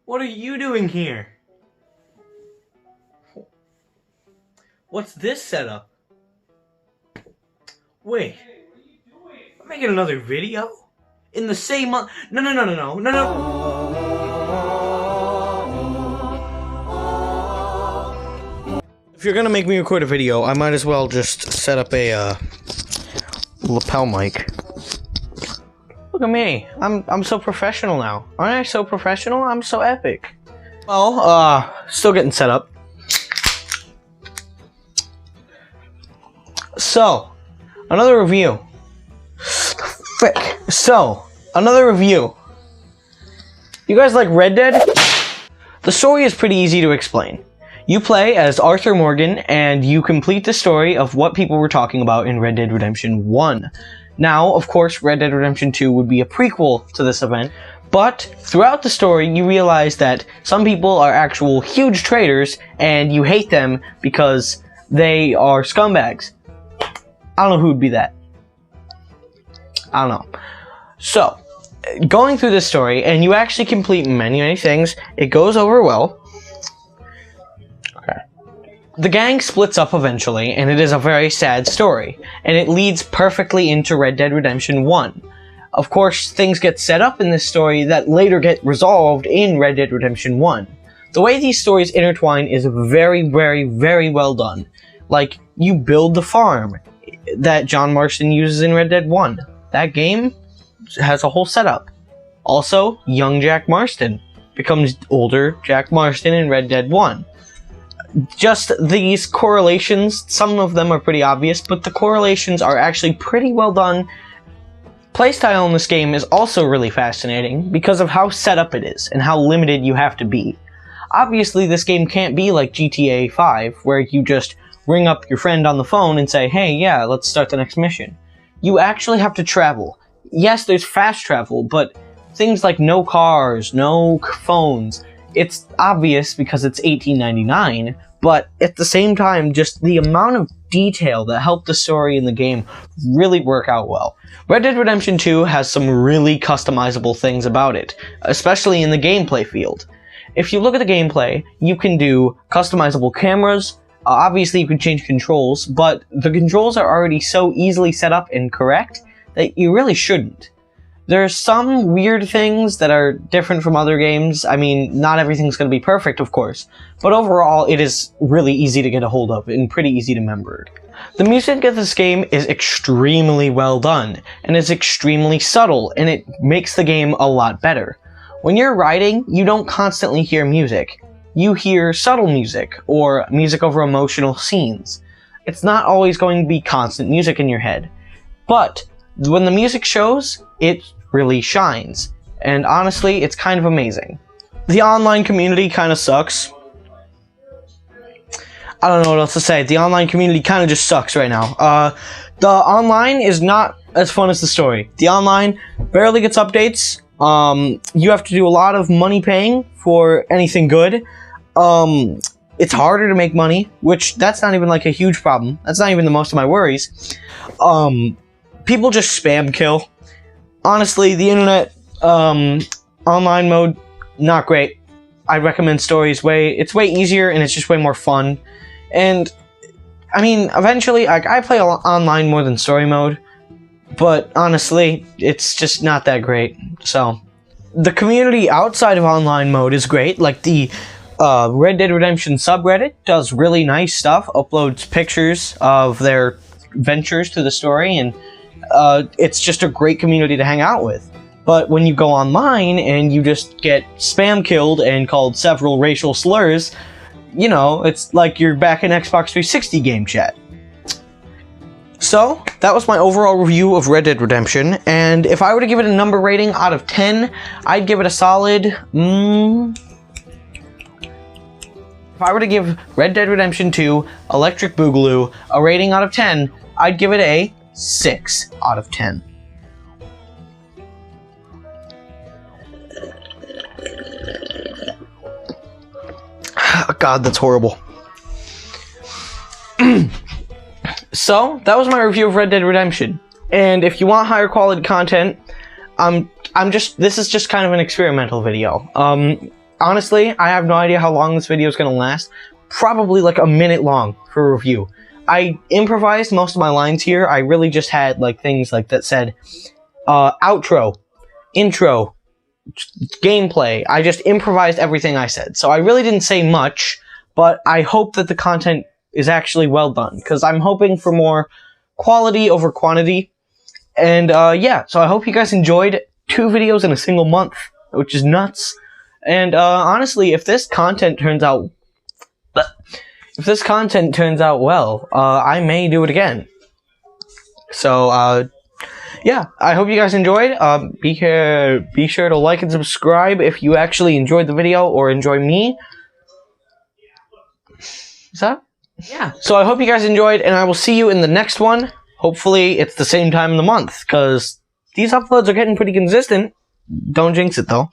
What are you doing here? What's this setup? Wait. I'm making another video? In the same month? No. If you're gonna make me record a video, I might as well just set up a lapel mic. Look at me. I'm so professional now. Aren't I so professional? I'm so epic. Well, still getting set up. So, another review. Frick. So, another review. You guys like Red Dead? The story is pretty easy to explain. You play as Arthur Morgan, and you complete the story of what people were talking about in Red Dead Redemption 1. Now, of course, Red Dead Redemption 2 would be a prequel to this event, but throughout the story, you realize that some people are actual huge traitors, and you hate them because they are scumbags. I don't know who would be that. I don't know. So, going through this story, and you actually complete many things, it goes over well. The gang splits up eventually, and it is a very sad story, and it leads perfectly into Red Dead Redemption 1. Of course, things get set up in this story that later get resolved in Red Dead Redemption 1. The way these stories intertwine is very well done. Like, you build the farm that John Marston uses in Red Dead 1. That game has a whole setup. Also, young Jack Marston becomes older Jack Marston in Red Dead 1. Just these correlations, some of them are pretty obvious, but the correlations are actually pretty well done. Playstyle in this game is also really fascinating because of how set up it is and how limited you have to be. Obviously, this game can't be like GTA 5, where you just ring up your friend on the phone and say, hey, yeah, let's start the next mission. You actually have to travel. Yes, there's fast travel, but things like no cars, no phones. It's obvious because it's 1899, but at the same time, just the amount of detail that helped the story in the game really work out well. Red Dead Redemption 2 has some really customizable things about it, especially in the gameplay field. If you look at the gameplay, you can do customizable cameras. Obviously, you can change controls, but the controls are already so easily set up and correct that you really shouldn't. There are some weird things that are different from other games. I mean, not everything's going to be perfect, of course, but overall, it is really easy to get a hold of and pretty easy to remember. The music of this game is extremely well done, and it's extremely subtle, and it makes the game a lot better. When you're riding, you don't constantly hear music. You hear subtle music, or music over emotional scenes. It's not always going to be constant music in your head, but when the music shows, it really shines, and honestly, it's kind of amazing. The online community kind of sucks. I don't know what else to say. The online community kind of just sucks right now. The online is not as fun as the story. The online barely gets updates. You have to do a lot of money paying for anything good. It's harder to make money, which that's not even like a huge problem. That's not even the most of my worries. People just spam kill. Honestly, the internet, online mode, not great. I recommend stories it's way easier and it's just way more fun. And, I mean, eventually, I play online more than story mode, but honestly, it's just not that great. So, the community outside of online mode is great, like the Red Dead Redemption subreddit does really nice stuff, uploads pictures of their ventures to the story, and it's just a great community to hang out with. But when you go online and you just get spam killed and called several racial slurs, you know, it's like you're back in Xbox 360 game chat. So, that was my overall review of Red Dead Redemption, and if I were to give it a number rating out of 10, I'd give it a solid, If I were to give Red Dead Redemption 2 Electric Boogaloo a rating out of 10, I'd give it a 6 out of 10. God, that's horrible. So, that was my review of Red Dead Redemption. And if you want higher quality content, this is just kind of an experimental video. honestly, I have no idea how long this video is going to last. Probably like a minute long for review. I improvised most of my lines here. I really just had like things like that said outro, intro, gameplay. I just improvised everything I said. So I really didn't say much, but I hope that the content is actually well done, because I'm hoping for more quality over quantity. And yeah, so I hope you guys enjoyed 2 videos in a single month, which is nuts. And honestly, if this content turns out well, I may do it again. So yeah, I hope you guys enjoyed. Be sure to like and subscribe if you actually enjoyed the video or enjoy me. Is that? Yeah. So I hope you guys enjoyed, and I will see you in the next one. Hopefully it's the same time in the month, because these uploads are getting pretty consistent. Don't jinx it, though.